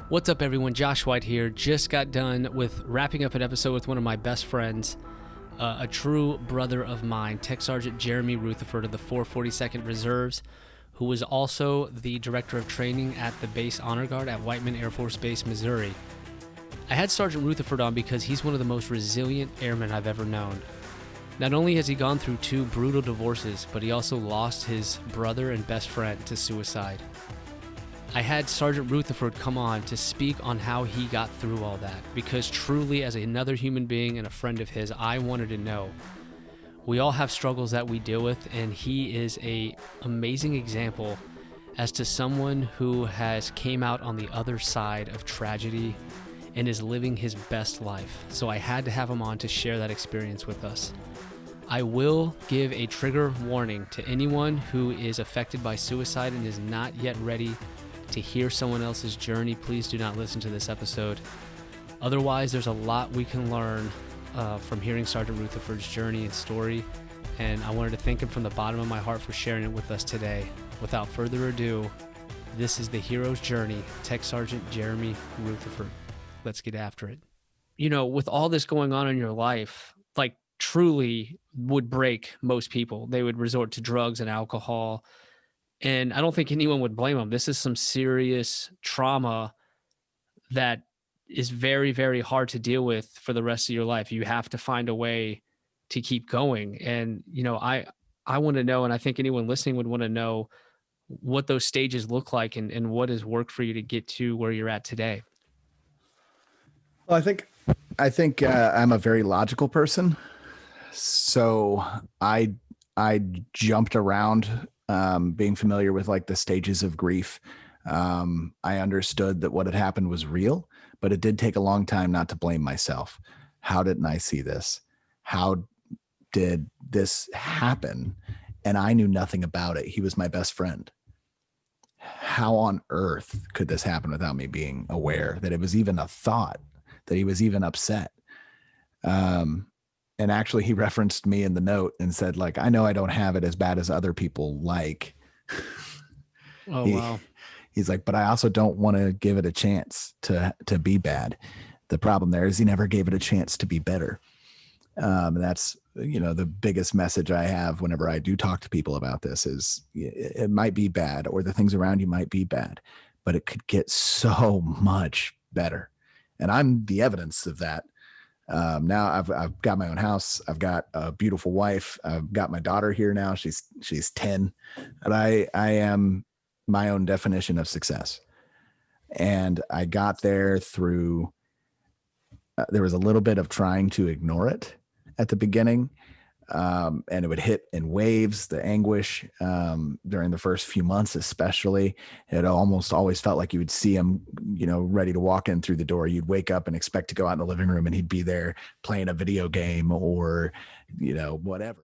What's up, everyone? Josh White here. Just got done with wrapping up an episode with one of my best friends, a true brother of mine, TSgt Jeremy Rutherford of the 442nd Reserves, who was also the director of training at the Base Honor Guard at Whiteman Air Force Base, Missouri. I had Sergeant Rutherford on because he's one of the most resilient airmen I've ever known. Not only has he gone through 2 brutal divorces, but he also lost his brother and best friend to suicide. I had Sergeant Rutherford come on to speak on how he got through all that, because truly, as another human being and a friend of his, I wanted to know. We all have struggles that we deal with, and he is an amazing example as to someone who has came out on the other side of tragedy and is living his best life. So I had to have him on to share that experience with us. I will give a trigger warning to anyone who is affected by suicide and is not yet ready to hear someone else's journey. Please do not listen to this episode. Otherwise, there's a lot we can learn from hearing Sergeant Rutherford's journey and story, and I wanted to thank him from the bottom of my heart for sharing it with us today. Without further ado, this is the hero's journey, TSgt Jeremy Rutherford. Let's get after it. You know, with all this going on in your life, like truly would break most people. They would resort to drugs and alcohol. And I don't think anyone would blame them. This is some serious trauma that is very, very hard to deal with for the rest of your life. You have to find a way to keep going. And, you know, I want to know, and I think anyone listening would want to know what those stages look like and what has worked for you to get to where you're at today. Well, I think I'm a very logical person. So I jumped around being familiar with like the stages of grief. I understood that what had happened was real, but it did take a long time not to blame myself. How didn't I see this? How did this happen? And I knew nothing about it. He was my best friend. How on earth could this happen without me being aware that it was even a thought, that he was even upset? And actually he referenced me in the note and said, like, I know I don't have it as bad as other people like. Wow. He's like, but I also don't want to give it a chance to be bad. The problem there is he never gave it a chance to be better. And that's, you know, the biggest message I have whenever I do talk to people about this is it might be bad, or the things around you might be bad, but it could get so much better. And I'm the evidence of that. Now I've got my own house. I've got a beautiful wife. I've got my daughter here now. She's 10, and I am my own definition of success. And I got there through, there was a little bit of trying to ignore it at the beginning. And it would hit in waves, the anguish, during the first few months, especially. It almost always felt like you would see him, you know, ready to walk in through the door. You'd wake up and expect to go out in the living room and he'd be there playing a video game or, you know, whatever.